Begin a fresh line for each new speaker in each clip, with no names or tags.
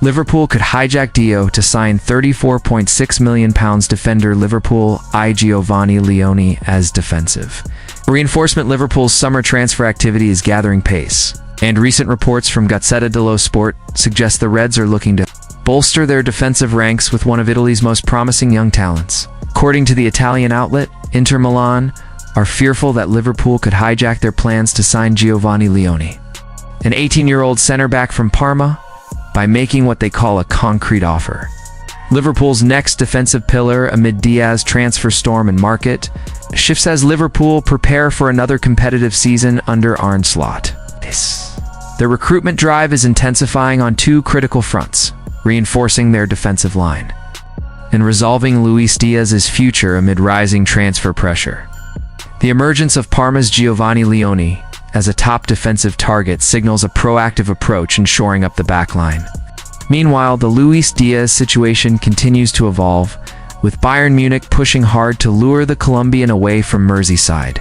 Liverpool could hijack Dio to sign £34.6 million defender Liverpool Giovani Leone as defensive. Reinforcement. Liverpool's summer transfer activity is gathering pace, and recent reports from Gazzetta dello Sport suggest the Reds are looking to bolster their defensive ranks with one of Italy's most promising young talents. According to the Italian outlet, Inter Milan are fearful that Liverpool could hijack their plans to sign Giovani Leone, an 18-year-old center-back from Parma, by making what they call a concrete offer. Liverpool's next defensive pillar amid Diaz transfer storm and market shifts as Liverpool prepare for another competitive season under Arne Slot. Their recruitment drive is intensifying on two critical fronts: reinforcing their defensive line and resolving Luis Diaz's future amid rising transfer pressure. The emergence of Parma's Giovani Leone as a top defensive target signals a proactive approach in shoring up the backline. Meanwhile, the Luis Diaz situation continues to evolve, with Bayern Munich pushing hard to lure the Colombian away from Merseyside.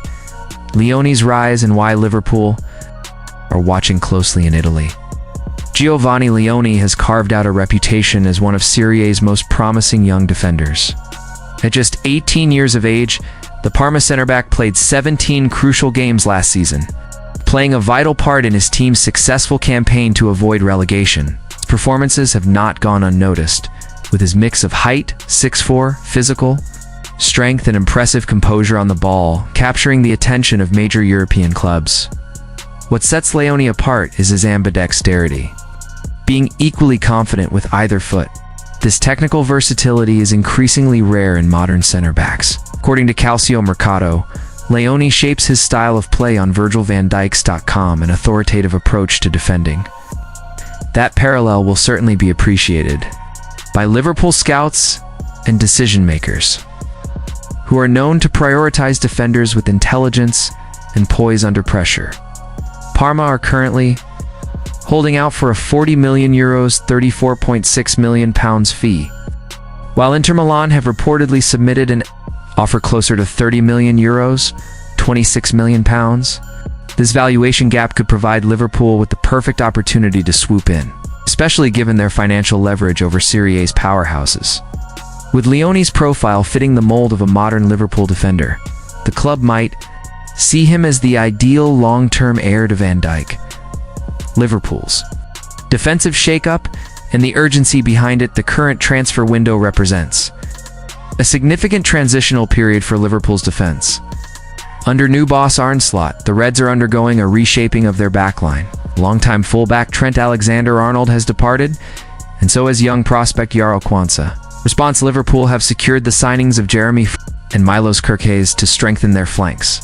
Leone's rise and why Liverpool are watching closely in Italy. Giovani Leone has carved out a reputation as one of Serie A's most promising young defenders. At just 18 years of age, the Parma center-back played 17 crucial games last season, playing a vital part in his team's successful campaign to avoid relegation. His performances have not gone unnoticed, with his mix of height, 6'4", physical strength and impressive composure on the ball capturing the attention of major European clubs. What sets Leone apart is his ambidexterity, being equally confident with either foot. This technical versatility is increasingly rare in modern center-backs. According to Calcio Mercato, Leone shapes his style of play on VirgilVan Dijk's.com, an authoritative approach to defending. That parallel will certainly be appreciated by Liverpool scouts and decision-makers, who are known to prioritize defenders with intelligence and poise under pressure. Parma are currently holding out for a €40 million £34.6 million fee, while Inter Milan have reportedly submitted an offer closer to €30 million £26 million. This valuation gap could provide Liverpool with the perfect opportunity to swoop in, especially given their financial leverage over Serie A's powerhouses. With Leone's profile fitting the mold of a modern Liverpool defender, the club might see him as the ideal long-term heir to Van Dijk. Liverpool's defensive shakeup and the urgency behind it the current transfer window represents a significant transitional period for Liverpool's defense. Under new boss Arne Slot, the Reds are undergoing a reshaping of their backline. Longtime fullback Trent Alexander-Arnold has departed, and so has young prospect Yaro Kwanzaa. Response: Liverpool have secured the signings of Jeremy and Milos Kerkez to strengthen their flanks.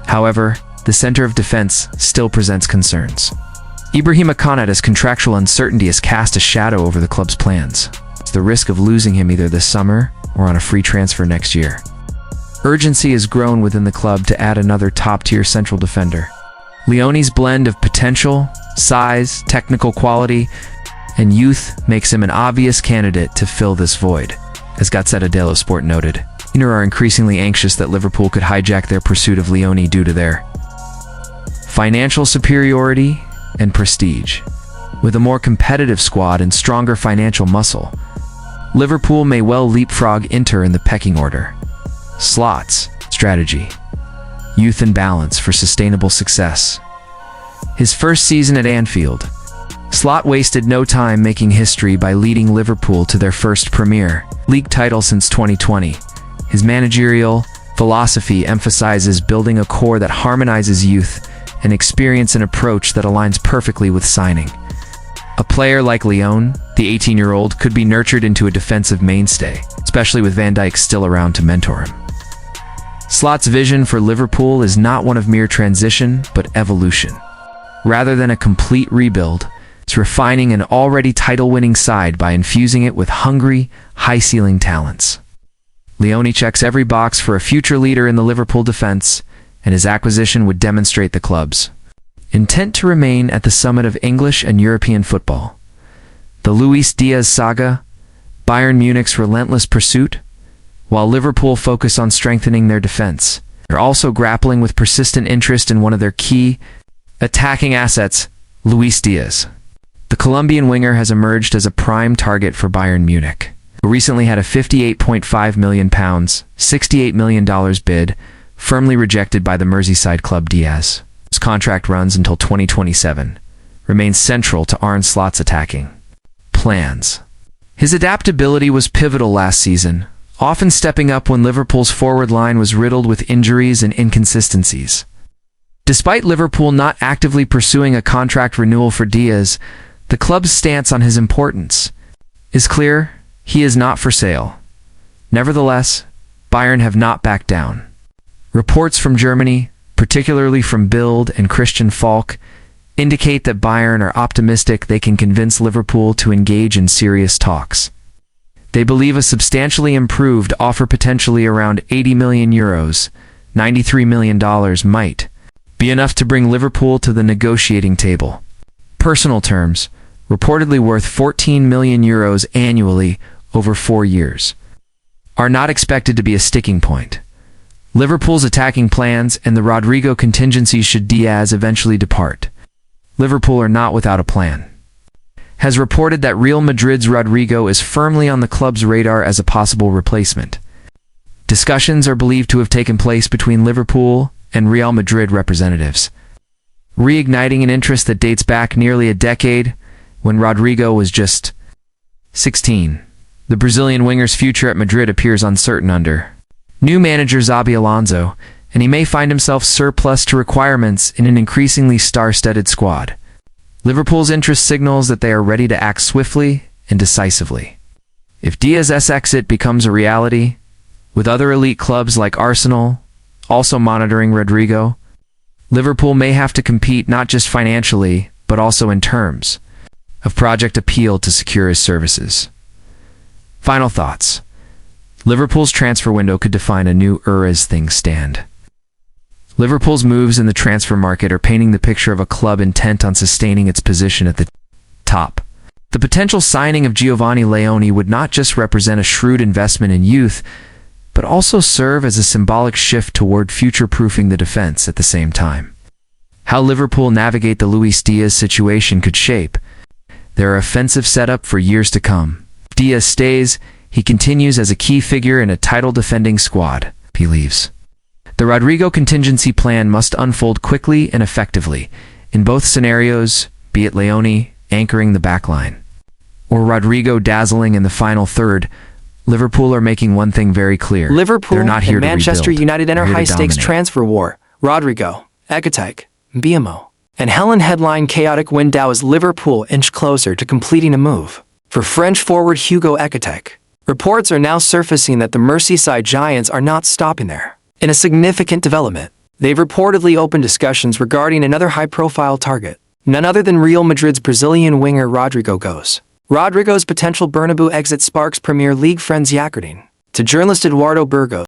However, the center of defense still presents concerns. Ibrahima Konaté's contractual uncertainty has cast a shadow over the club's plans. It's the risk of losing him either this summer or on a free transfer next year. Urgency has grown within the club to add another top-tier central defender. Leone's blend of potential, size, technical quality, and youth makes him an obvious candidate to fill this void, as Gazzetta dello Sport noted. Inter are increasingly anxious that Liverpool could hijack their pursuit of Leone due to their financial superiority and prestige. With a more competitive squad and stronger financial muscle, Liverpool may well leapfrog Inter in the pecking order. Slot's strategy: youth and balance for sustainable success. His first season at Anfield, Slot wasted no time making history by leading Liverpool to their first Premier League title since 2020. His managerial philosophy emphasizes building a core that harmonizes youth and experience, an approach that aligns perfectly with signing a player like Leone. The 18-year-old could be nurtured into a defensive mainstay, especially with Van Dijk still around to mentor him. Slot's vision for Liverpool is not one of mere transition, but evolution. Rather than a complete rebuild, it's refining an already title-winning side by infusing it with hungry, high-ceiling talents. Leone checks every box for a future leader in the Liverpool defense, and his acquisition would demonstrate the club's intent to remain at the summit of English and European football. The Luis Diaz saga, Bayern Munich's relentless pursuit, while Liverpool focus on strengthening their defense, they're also grappling with persistent interest in one of their key attacking assets, Luis Diaz. The Colombian winger has emerged as a prime target for Bayern Munich, who recently had a £58.5 million, $68 million bid, firmly rejected by the Merseyside club Diaz. His contract runs until 2027, remains central to Arne Slot's attacking plans. His adaptability was pivotal last season, often stepping up when Liverpool's forward line was riddled with injuries and inconsistencies. Despite Liverpool not actively pursuing a contract renewal for Diaz, the club's stance on his importance is clear. He is not for sale. Nevertheless, Bayern have not backed down. Reports from Germany, particularly from Bild and Christian Falk, indicate that Bayern are optimistic they can convince Liverpool to engage in serious talks. They believe a substantially improved offer, potentially around €80 million, $93 million, might be enough to bring Liverpool to the negotiating table. Personal terms, reportedly worth €14 million annually over 4 years, are not expected to be a sticking point. Liverpool's attacking plans and the Rodrigo contingency should Diaz eventually depart. Liverpool are not without a plan. Has reported that Real Madrid's Rodrigo is firmly on the club's radar as a possible replacement. Discussions are believed to have taken place between Liverpool and Real Madrid representatives, reigniting an interest that dates back nearly a decade when Rodrigo was just 16. The Brazilian winger's future at Madrid appears uncertain under new manager Xabi Alonso, and he may find himself surplus to requirements in an increasingly star-studded squad. Liverpool's interest signals that they are ready to act swiftly and decisively. If Diaz's exit becomes a reality, with other elite clubs like Arsenal also monitoring Rodrigo, Liverpool may have to compete not just financially, but also in terms of project appeal to secure his services. Final thoughts. Liverpool's transfer window could define a new era as things stand. Liverpool's moves in the transfer market are painting the picture of a club intent on sustaining its position at the top. The potential signing of Giovani Leone would not just represent a shrewd investment in youth, but also serve as a symbolic shift toward future-proofing the defense at the same time. How Liverpool navigate the Luis Diaz situation could shape their offensive setup for years to come. If Diaz stays, he continues as a key figure in a title-defending squad. If he leaves, the Rodrigo contingency plan must unfold quickly and effectively. In both scenarios, be it Leone anchoring the backline or Rodrigo dazzling in the final third, Liverpool are making one thing very clear.
Liverpool
They're not here
and
to
Manchester
rebuild.
United enter
They're here to
high-stakes
dominate.
transfer war. Rodrigo, Hijack, BMO, and Helen headline chaotic window as Liverpool inch closer to completing a move for French forward Hugo Hijack. Reports are now surfacing that the Merseyside Giants are not stopping there. In a significant development, they've reportedly opened discussions regarding another high-profile target, none other than Real Madrid's Brazilian winger Rodrigo goes. Rodrigo's potential Bernabeu exit sparks Premier League frenzy according to journalist Eduardo Burgos.